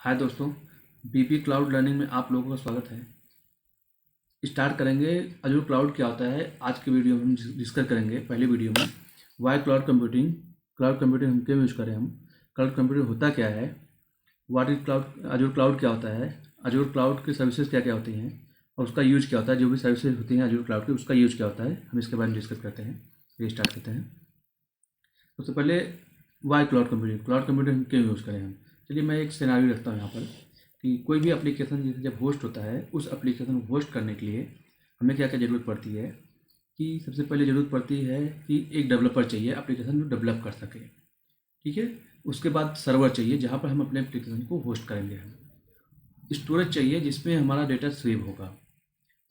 हाय दोस्तों, BP cloud learning में आप लोगों का स्वागत है। स्टार्ट करेंगे अजूर क्लाउड क्या होता है। आज के वीडियो में हम डिस्कस करेंगे। पहले वीडियो में वाई क्लाउड कंप्यूटिंग हम क्यों यूज़ करें, हम क्लाउड कंप्यूटिंग होता क्या है, what is cloud, Azzur cloud क्या होता है, अजूर क्लाउड की सर्विसेज क्या क्या होती हैं और उसका यूज क्या होता है। जो भी सर्विसेज होती हैं अजूर क्लाउड की, उसका यूज क्या होता है, हम इसके बारे में डिस्कस करते हैं। ये स्टार्ट करते हैं। सबसे पहले वाई क्लाउड कंप्यूटिंग हम क्यों यूज़ करें हम। चलिए मैं एक सिनेरियो रखता हूँ यहाँ पर कि कोई भी एप्लीकेशन जैसे जब होस्ट होता है, उस एप्लीकेशन को होस्ट करने के लिए हमें क्या क्या ज़रूरत पड़ती है। कि सबसे पहले ज़रूरत पड़ती है कि एक डेवलपर चाहिए एप्लीकेशन जो डेवलप कर सके, ठीक है। उसके बाद सर्वर चाहिए जहाँ पर हम अपने एप्लीकेशन को होस्ट करेंगे। हम स्टोरेज चाहिए जिसमें हमारा डेटा सेव होगा।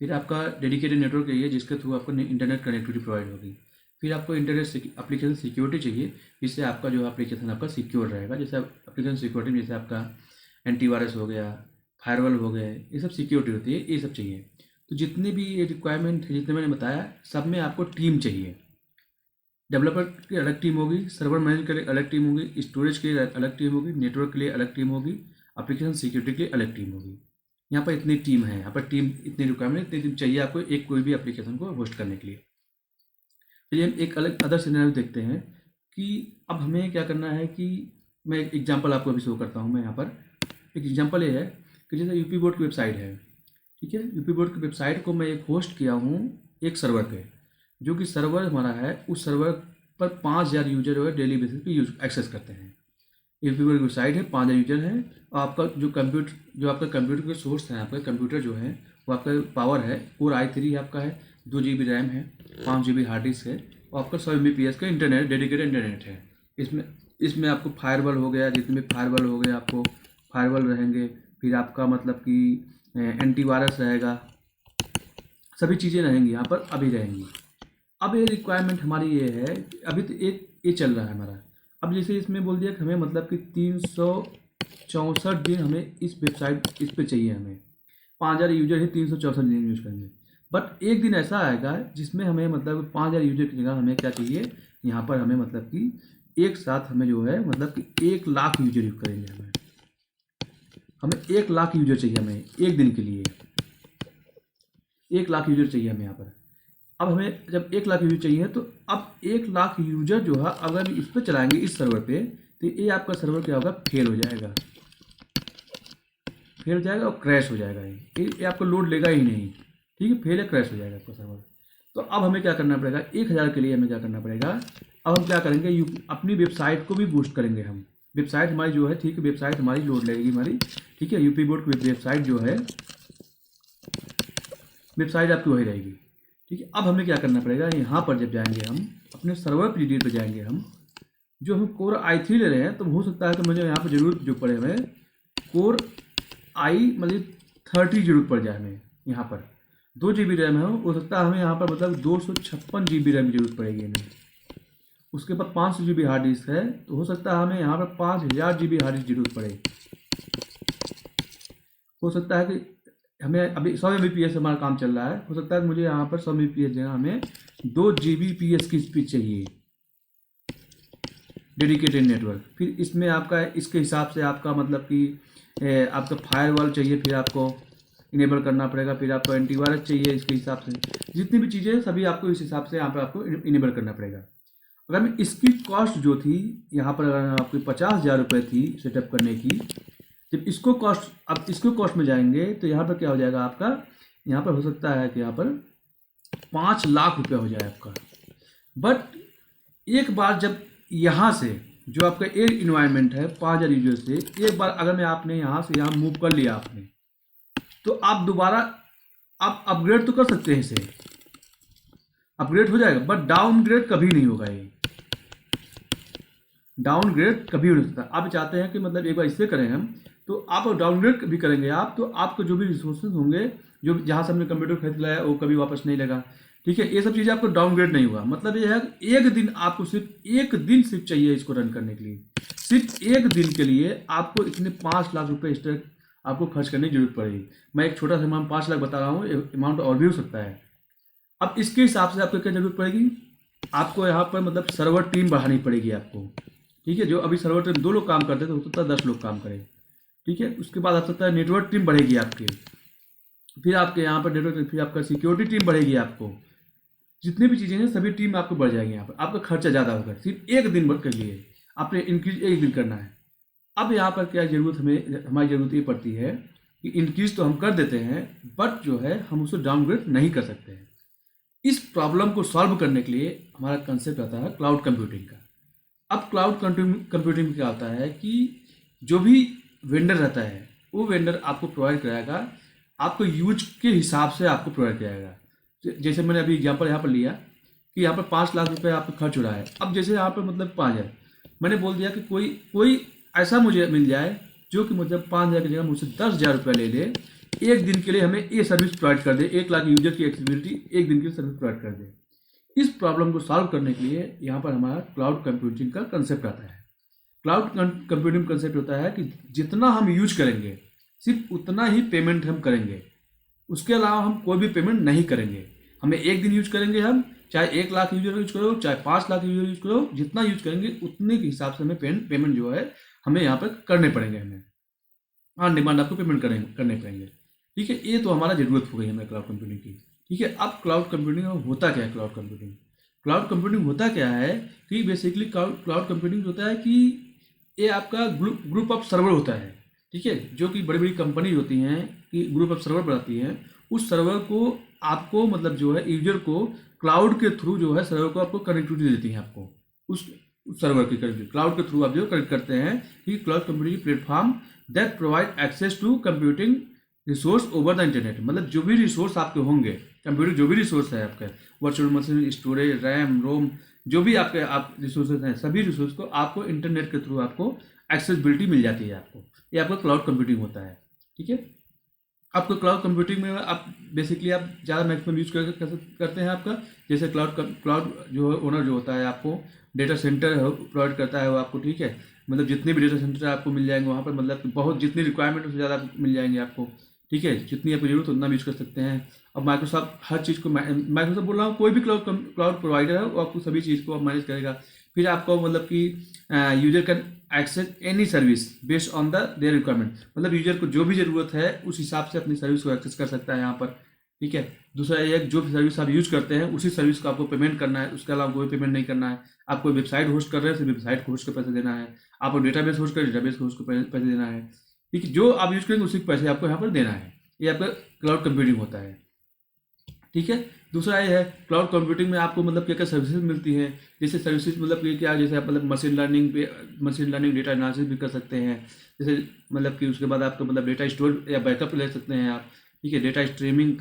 फिर आपका डेडिकेटेड नेटवर्क चाहिए जिसके थ्रू आपको इंटरनेट कनेक्टिविटी प्रोवाइड होगी। फिर आपको इंटरनेट एप्लीकेशन सिक्योरिटी चाहिए जिससे आपका जो एप्लीकेशन आपका सिक्योर रहेगा। जैसे एप्लीकेशन सिक्योरिटी में जैसे आपका एंटीवायरस हो गया, फायरवॉल हो गए, ये सब सिक्योरिटी होती है, ये सब चाहिए। तो जितने भी ये रिक्वायरमेंट है, जितने मैंने बताया, सब में आपको टीम चाहिए। डेवलपर की अलग टीम होगी, सर्वर मैनेज के लिए अलग टीम होगी, स्टोरेज के लिए अलग टीम होगी, नेटवर्क के लिए अलग टीम होगी, एप्लीकेशन सिक्योरिटी के लिए अलग टीम होगी। यहाँ पर इतनी टीम है, यहाँ पर टीम इतनी रिक्वायरमेंट, इतनी टीम चाहिए आपको एक कोई भी एप्लीकेशन को होस्ट करने के लिए। चलिए हम एक अलग अदर सिनेरियो देखते हैं कि अब हमें क्या करना है। कि मैं एक एग्जांपल आपको अभी शो करता हूँ। मैं यहाँ पर एक एग्जांपल ये है कि जैसे यूपी बोर्ड की वेबसाइट है, ठीक है। यूपी बोर्ड की वेबसाइट को मैं एक होस्ट किया हूँ एक सर्वर पे, जो कि सर्वर हमारा है, उस सर्वर पर 5,000 यूजर जो है डेली बेसिस पे यूज एक्सेस करते हैं। यूपी बोर्ड की वेबसाइट है, 5,000 यूजर हैं। और आपका जो आपका कंप्यूटर के सोर्स है, आपका कंप्यूटर जो है वो आपका पावर है कोर i3 आपका है, 2 GB रैम है, 5 GB हार्ड डिस्क है, और आपका 100 Mbps का इंटरनेट, डेडिकेटेड इंटरनेट है। इसमें इसमें आपको फायरवॉल हो गया, जितने भी फायरवॉल हो गए आपको फायरवॉल रहेंगे। फिर आपका मतलब कि एंटीवायरस रहेगा, सभी चीज़ें रहेंगी यहाँ पर, अभी रहेंगी। अब ये रिक्वायरमेंट हमारी ये है कि अभी तो एक ये चल रहा है हमारा। अब जैसे इसमें बोल दिया कि हमें मतलब कि 364 दिन हमें इस वेबसाइट इस पे चाहिए। हमें 5,000 यूजर है, 364 दिन यूज करेंगे। बट एक दिन ऐसा आएगा जिसमें हमें मतलब 5,000 यूजर की जगह हमें क्या चाहिए, यहाँ पर हमें मतलब कि एक साथ हमें जो है मतलब कि 1,00,000 यूजर यूज करेंगे। हमें 1,00,000 यूजर चाहिए हमें एक दिन के लिए। 1,00,000 यूजर चाहिए हमें यहाँ पर। अब हमें जब 1,00,000 यूजर चाहिए तो अब 1,00,000 यूजर जो है अगर इस पर चलाएंगे इस सर्वर पे, तो ये आपका सर्वर क्या होगा, फेल हो जाएगा। फेल हो जाएगा और क्रैश हो जाएगा। ये आपको लोड लेगा ही नहीं, ठीक है। फेल है, क्रैश हो जाएगा आपका सर्वर। तो अब हमें क्या करना पड़ेगा, 1,000 के लिए हमें क्या करना पड़ेगा। अब हम क्या करेंगे, अपनी वेबसाइट को भी बूस्ट करेंगे हम। वेबसाइट हमारी जो है, ठीक है, वेबसाइट हमारी लोड लगेगी हमारी, ठीक है। यूपी बोर्ड की वेबसाइट जो है, वेबसाइट आपकी वही रहेगी, ठीक है। अब हमें क्या करना पड़ेगा, यहाँ पर जब जाएंगे हम अपने सर्वर पीरियड पे जाएंगे हम, जो हम कोर i3 ले रहे हैं, तो हो सकता है कि मुझे यहाँ पर जरूरत जो पड़े हमें कोर मतलब 30 जरूरत पड़ जाए हमें। यहाँ पर 2 GB रैम है, हो सकता है हमें यहाँ पर मतलब 256 GB रैम की जरूरत पड़ेगी हमें। उसके बाद 500 GB हार्ड डिस्क है, तो हो सकता है हमें यहाँ पर 5,000 GB हार्ड डिस्क की जरूरत पड़े। हो सकता है कि हमें अभी 100 Mbps हमारा काम चल रहा है, हो सकता है कि मुझे यहाँ पर 100 Mbps जगह हमें 2 Gbps की स्पीड चाहिए, डेडिकेटेड नेटवर्क। फिर इसमें आपका इसके हिसाब से आपका मतलब कि आपका फायरवॉल चाहिए, फिर आपको इनेबल करना पड़ेगा, फिर आपको एंटीवायरस चाहिए, इसके हिसाब से जितनी भी चीज़ें सभी आपको इस हिसाब से यहाँ पर आपको इनेबल करना पड़ेगा। अगर मैं इसकी कॉस्ट जो थी यहाँ पर, अगर आपकी 50,000 रुपये थी सेटअप करने की, जब इसको कॉस्ट, अब इसको कॉस्ट में जाएंगे तो यहाँ पर क्या हो जाएगा आपका, यहाँ पर हो सकता है कि यहाँ पर 5,00,000 रुपया हो जाए आपका। बट एक बार जब यहाँ से जो आपका एयर इन्वायरमेंट है 5,000 यूजर से, एक बार अगर मैं आपने यहाँ से यहाँ मूव कर लिया आपने, तो आप दोबारा आप अपग्रेड तो कर सकते हैं, इसे अपग्रेड हो जाएगा, बट डाउनग्रेड कभी नहीं होगा। ये डाउनग्रेड कभी नहीं हो सकता। आप चाहते हैं कि मतलब एक बार इससे करें हम, तो आप डाउनग्रेड भी करेंगे आप, तो आपको जो भी रिसोर्सेज होंगे, जो जहाँ से हमने कंप्यूटर खरीद लाया वो कभी वापस नहीं लेगा, ठीक है। ये सब चीज़ें आपको डाउनग्रेड नहीं हुआ। मतलब ये है एक दिन आपको एक दिन सिर्फ चाहिए इसको रन करने के लिए। सिर्फ एक दिन के लिए आपको इतने 5,00,000 रुपये एक्स्ट्रा आपको खर्च करने की जरूरत पड़ेगी। मैं एक छोटा सा अमाउंट 5,00,000 बता रहा हूँ, अमाउंट और भी हो सकता है। अब इसके हिसाब से आपको क्या जरूरत पड़ेगी, आपको यहाँ पर मतलब सर्वर टीम बढ़ानी पड़ेगी आपको, ठीक है। जो अभी सर्वर टीम 2 लोग काम करते थे, हो सकता है 10 लोग काम करें, ठीक है। उसके बाद आप सकता है नेटवर्क टीम बढ़ेगी आपकी, फिर आपके यहाँ पर नेटवर्क, फिर आपका सिक्योरिटी टीम बढ़ेगी, आपको जितनी भी चीज़ें हैं सभी टीम आपको बढ़ जाएंगी। यहाँ पर आपका खर्चा ज़्यादा होगा, सिर्फ एक दिन भर के लिए आपने इंक्रीज एक दिन करना है। अब यहाँ पर क्या जरूरत, हमारी ज़रूरत ये पड़ती है कि इंक्रीज तो हम कर देते हैं, बट जो है हम उसे डाउनग्रेड नहीं कर सकते हैं। इस प्रॉब्लम को सॉल्व करने के लिए हमारा कंसेप्ट आता है क्लाउड कंप्यूटिंग का। अब क्लाउड कंप्यूटिंग में क्या होता है कि जो भी वेंडर रहता है वो वेंडर आपको प्रोवाइड कराएगा, आपको यूज के हिसाब से आपको प्रोवाइड कराएगा। जैसे मैंने अभी एग्जांपल यहाँ पर लिया कि यहाँ पर 5 लाख रुपए आपको खर्च हो रहा है। अब जैसे यहाँ पर मतलब 5,000 मैंने बोल दिया कि कोई कोई ऐसा मुझे मिल जाए जो कि मतलब 5,000 की जगह मुझसे 10,000 रुपये ले ले, एक दिन के लिए हमें ये सर्विस प्रोवाइड कर दे, 1 लाख यूजर की एक्सेसिबिलिटी एक दिन की सर्विस प्रोवाइड कर दे। इस प्रॉब्लम को सॉल्व करने के लिए यहाँ पर हमारा क्लाउड कंप्यूटिंग का कंसेप्ट आता है। क्लाउड कंप्यूटिंग कंसेप्ट होता है कि जितना हम यूज करेंगे सिर्फ उतना ही पेमेंट हम करेंगे, उसके अलावा हम कोई भी पेमेंट नहीं करेंगे। हमें एक दिन यूज करेंगे, हम चाहे 1 लाख यूजर यूज करो, चाहे 5 लाख यूजर यूज करो, जितना यूज करेंगे उतने के हिसाब से हमें पेमेंट जो है हमें यहाँ पर करने पड़ेंगे, हमें ऑन डिमांड आपको पेमेंट करने पड़ेंगे। ठीक है, ये तो हमारा जरूरत हो गई हमें क्लाउड कंप्यूटिंग की। ठीक है, अब क्लाउड कंप्यूटिंग होता क्या है? क्लाउड कंप्यूटिंग होता क्या है कि बेसिकली क्लाउड कंप्यूटिंग होता है कि ये आपका ग्रुप ऑफ सर्वर होता है। ठीक है, जो कि बड़ी बड़ी कंपनी होती हैं कि ग्रुप ऑफ सर्वर बनाती हैं, उस सर्वर को आपको मतलब जो है यूजर को क्लाउड के थ्रू जो है सर्वर को आपको कनेक्टिविटी देती हैं, आपको उस सर्वर की कनेक्टिविटी क्लाउड के थ्रू आप जो कनेक्ट करते हैं। कि cloud computing platform that provide access to computing resource over the internet. मतलब जो भी रिसोर्स आपके होंगे, कंप्यूटर जो भी रिसोर्स है आपका, वर्चुअल मशीन, स्टोरेज, रैम, रोम, जो भी आपके आप रिसोर्सेज हैं, सभी रिसोर्स को आपको इंटरनेट के थ्रू आपको एक्सेसिबिलिटी मिल जाती है आपको। ये आपका क्लाउड कंप्यूटिंग होता है। ठीक है, आपको क्लाउड कंप्यूटिंग में आप बेसिकली आप ज़्यादा मैक्सिमम यूज करते हैं आपका। जैसे क्लाउड जो ओनर जो होता है आपको डेटा सेंटर प्रोवाइड करता है वो आपको। ठीक है, मतलब जितने भी डेटा सेंटर आपको मिल जाएंगे वहाँ पर, मतलब बहुत जितनी रिक्वायरमेंट उससे ज़्यादा मिल जाएंगे आपको। ठीक है, जितनी आपकी जरूरत उतना भी यूज कर सकते हैं। अब माइक्रोसॉफ्ट हर चीज़ को, माइक्रोसॉफ्ट बोल रहा हूँ, कोई भी क्लाउड प्रोवाइडर है वो आपको सभी चीज़ को मैनेज करेगा। फिर आपको मतलब कि user can access any service based on the their requirement. मतलब यूजर को जो भी ज़रूरत है उस हिसाब से अपनी सर्विस को एक्सेस कर सकता है यहाँ पर। ठीक है, दूसरा ये जो भी सर्विस आप यूज करते हैं उसी सर्विस को आपको पेमेंट करना है, उसके अलावा कोई पेमेंट नहीं करना है। आप कोई वेबसाइट होस्ट कर रहे हैं तो वेबसाइट को होस्ट के पैसे देना है, आप डेटाबेस होस्ट कर रहे हैं डेटाबेस को होस्ट को पैसे देना है। ठीक है, जो आप यूज करेंगे उसी के पैसे आपको यहाँ पर देना है। ये आपका क्लाउड कंप्यूटिंग होता है। ठीक है, दूसरा ये है क्लाउड कंप्यूटिंग में आपको मतलब क्या क्या सर्विसेज मिलती हैं। जैसे सर्विसेज मतलब ये क्या, जैसे आप मतलब मशीन लर्निंग डेटा एनालिसिस भी कर सकते हैं। जैसे मतलब कि उसके बाद आपको मतलब डेटा स्टोर या बैकअप ले सकते हैं आप। ठीक है, डेटा स्ट्रीमिंग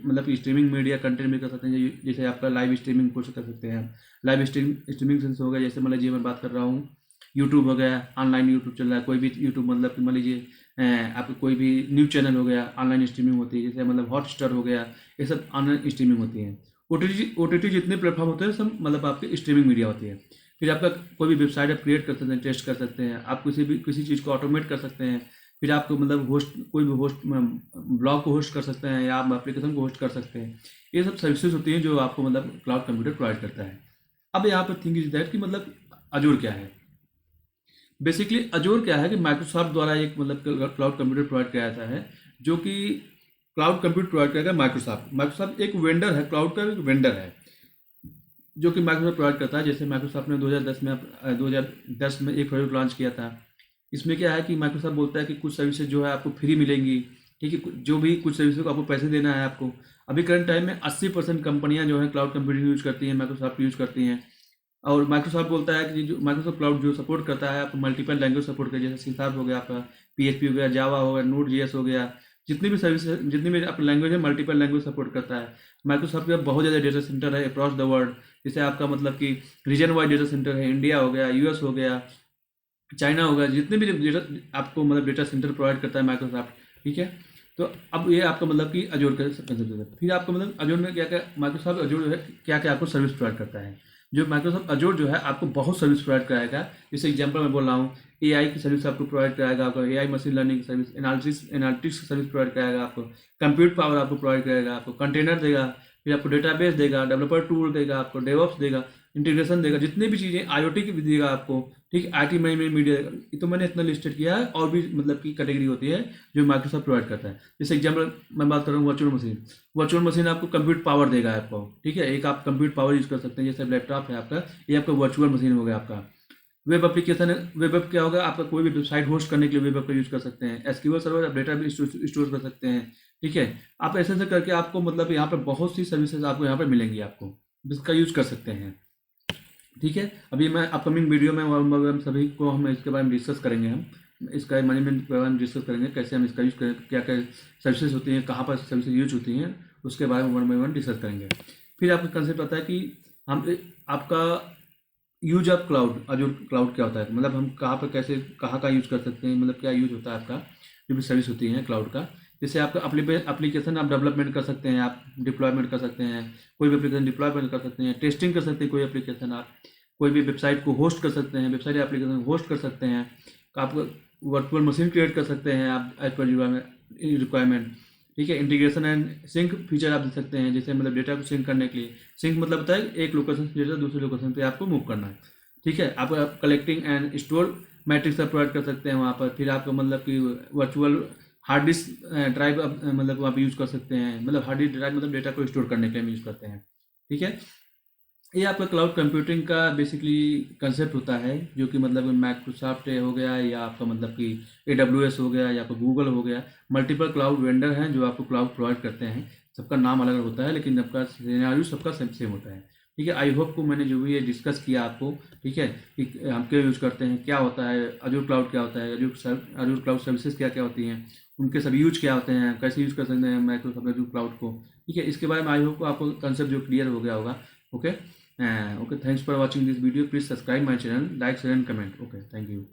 मतलब कि स्ट्रीमिंग मीडिया कंटेंट भी कर सकते हैं। जैसे आपका लाइव स्ट्रीमिंग कोर्स कर सकते हैं। लाइव स्ट्रीमिंग सेंस हो गया, जैसे मतलब जी मैं बात कर रहा हूँ यूट्यूब हो गया, ऑनलाइन यूट्यूब चल रहा है, कोई भी यूट्यूब मतलब कि मान लीजिए आपको कोई भी न्यूज़ चैनल हो गया, ऑनलाइन स्ट्रीमिंग होती है। जैसे मतलब हॉटस्टार हो गया, ये सब ऑनलाइन स्ट्रीमिंग होती है। ओटीटी जितने प्लेटफॉर्म होते हैं सब मतलब आपके स्ट्रीमिंग मीडिया होती है। फिर आपका कोई भी वेबसाइट आप क्रिएट कर सकते हैं, टेस्ट कर सकते हैं, आप किसी चीज़ को ऑटोमेट कर सकते हैं। फिर आपको मतलब कोई भी होस्ट ब्लॉग को होस्ट कर सकते हैं या आप एप्लीकेशन को होस्ट कर सकते हैं। ये सब सर्विसेज होती हैं जो आपको मतलब क्लाउड कंप्यूटर प्रोवाइड करता है। अब यहाँ पर थिंग इज दैट कि मतलब अजूर क्या है। बेसिकली अजूर क्या है कि माइक्रोसॉफ्ट द्वारा एक मतलब क्लाउड कंप्यूटर प्रोवाइड किया जाता है, जो कि क्लाउड कंप्यूटर प्रोवाइड करेगा माइक्रोसॉफ्ट एक वेंडर है, क्लाउड का एक वेंडर है जो कि माइक्रोसॉफ्ट प्रोवाइड करता है। जैसे माइक्रोसॉफ्ट ने 2010 में एक प्रोडक्ट लॉन्च किया था। इसमें क्या है कि माइक्रोसॉफ्ट बोलता है कि कुछ सर्विसेज जो है आपको फ्री मिलेंगी। ठीक है, जो भी कुछ सर्विसेज को आपको पैसे देना है आपको। अभी करंट टाइम में 80% कंपनियां जो है क्लाउड कंप्यूटिंग यूज करती हैं, माइक्रोसॉफ्ट यूज करती हैं। और माइक्रोसॉफ्ट बोलता है कि जो माइक्रोसॉफ्ट क्लाउड जो सपोर्ट करता है आपको मल्टीपल लैंग्वेज सपोर्ट करता है। जैसे C# हो गया, आपका PHP हो गया, जावा हो गया, Node.js हो गया, जितनी भी सर्विस जितनी भी आपकी लैंग्वेज है मल्टीपल लैंग्वेज सपोर्ट करता है। माइक्रोसॉफ्ट का बहुत ज़्यादा डेटा सेंटर है अक्रॉस द वर्ल्ड। जैसे आपका मतलब कि रीजन वाइज डेटा सेंटर है, इंडिया हो गया, US हो गया, चाइना हो गया, जितने भी डेटा आपको मतलब डेटा सेंटर प्रोवाइड करता है माइक्रोसॉफ्ट। ठीक है, तो अब ये आपका मतलब कि अजूर का कंसेप्ट है। फिर आपको मतलब अजूर में क्या क्या माइक्रोसॉफ्ट अजूर जो है क्या क्या आपको सर्विस प्रोवाइड करता है। जो माइक्रोसॉफ्ट अजूर जो है आपको बहुत सर्विस प्रोवाइड कराएगा। जैसे एग्जांपल मैं बोल रहा हूँ, AI की सर्विस आपको प्रोवाइड कराएगा, आपको AI मशीन लर्निंग की सर्विस, एनालिटिक्स की सर्विस प्रोवाइड कराएगा, आपको कंप्यूट पावर आपको प्रोवाइड करेगा, आपको कंटेनर देगा, फिर आपको डेटाबेस देगा, डेवलपर टूल देगा, आपको डेवऑप्स देगा। इंटीग्रेशन देगा, जितनी भी चीज़ें आईओटी की भी देगा आपको, ठीक है, आईटी में मीडिया देगा। ये तो मैंने इतना लिस्टेड किया है, और भी मतलब की कैटेगरी होती है जो माइक्रोसॉफ्ट प्रोवाइड करता है। जैसे एग्जाम्पल मैं बात कर रहा हूँ वर्चुअल मशीन आपको कंप्यूट पावर देगा आपको, ठीक है, एक आप कंप्यूट पावर यूज़ कर सकते हैं, जैसे लैपटॉप है आपका, ये आपका वर्चुअल मशीन हो गया आपका। वेब एप्लीकेशन है, वेब ऐप क्या होगा, आपका कोई भी वेबसाइट होस्ट करने के लिए वेब ऐप का यूज़ कर सकते हैं। एसक्यूएल सर्वर आप डेटा भी स्टोर कर सकते हैं, ठीक है। आप ऐसे ऐसे करके आपको मतलब यहाँ पे बहुत सी सर्विसेज आपको यहाँ पे मिलेंगी आपको, जिसका यूज़ कर सकते हैं, ठीक है। अभी मैं अपकमिंग वीडियो में हम सभी को हम इसके बारे में डिस्कस करेंगे, हम इसका मैनेजमेंट के बारे में डिस्कस करेंगे, कैसे हम इसका यूज़ करें, क्या क्या सर्विसेज होती हैं, कहाँ पर सर्विसेज यूज होती हैं, उसके बारे में वन बाई वन डिस्कस करेंगे। फिर आपको कंसेप्ट आता है कि हम आपका use of cloud, Azzur cloud क्या होता है, मतलब हम कहाँ पर कैसे कहाँ का यूज़ कर सकते हैं, मतलब क्या यूज होता है आपका, जो भी सर्विस होती है क्लाउड का। जैसे आपका एप्लीकेशन आप डेवलपमेंट कर सकते हैं, आप डिप्लॉयमेंट कर सकते हैं, कोई भी एप्लीकेशन डिप्लॉयमेंट कर सकते हैं, टेस्टिंग कर सकते हैं, कोई एप्लीकेशन आप कोई भी वेबसाइट को होस्ट कर सकते हैं, वेबसाइट एप्लीकेशन होस्ट कर सकते हैं, आप वर्चुअल मशीन क्रिएट कर सकते हैं आप एज पर रिक्वायरमेंट, ठीक है। इंटीग्रेशन एंड सिंक फीचर आप दे सकते हैं, जैसे मतलब डेटा को सिंक करने के लिए, सिंक मतलब होता है एक लोकेशन से डेटा दूसरे लोकेशन पे आपको मूव करना है, ठीक है। आप कलेक्टिंग एंड स्टोर मैट्रिक्स आप प्रोवाइड कर सकते हैं वहाँ पर। फिर आपको मतलब कि वर्चुअल हार्ड डिस्क ड्राइव मतलब वहाँ पे यूज़ कर सकते हैं, मतलब हार्ड डिस्क ड्राइव मतलब डेटा को स्टोर करने के लिए हम यूज़ करते हैं, ठीक है। ये आपका क्लाउड कंप्यूटिंग का बेसिकली कंसेप्ट होता है, जो कि मतलब माइक्रोसॉफ्ट हो गया, या आपका मतलब कि AWS हो गया, या आपका गूगल हो गया, मल्टीपल क्लाउड वेंडर हैं जो आपको क्लाउड प्रोवाइड करते हैं। सबका नाम अलग अलग होता है, लेकिन आपका सिनेरियो सबका सेम होता है, ठीक है। आई होप को मैंने जो भी ये डिस्कस किया आपको, ठीक है, कि हम क्या यूज़ करते हैं, क्या होता है अजूर क्लाउड, क्या होता है अजूर क्लाउड सर्विसेज, क्या क्या होती हैं, उनके सभी यूज क्या होते हैं, कैसे यूज़ कर सकते हैं माइक्रोसॉफ्ट अजूर क्लाउड को, ठीक है। इसके बारे में आई होप को आपको कंसेप्ट जो क्लियर हो गया होगा। Okay, okay, thanks for watching this video. Please subscribe my channel, like, share and comment. Okay, thank you.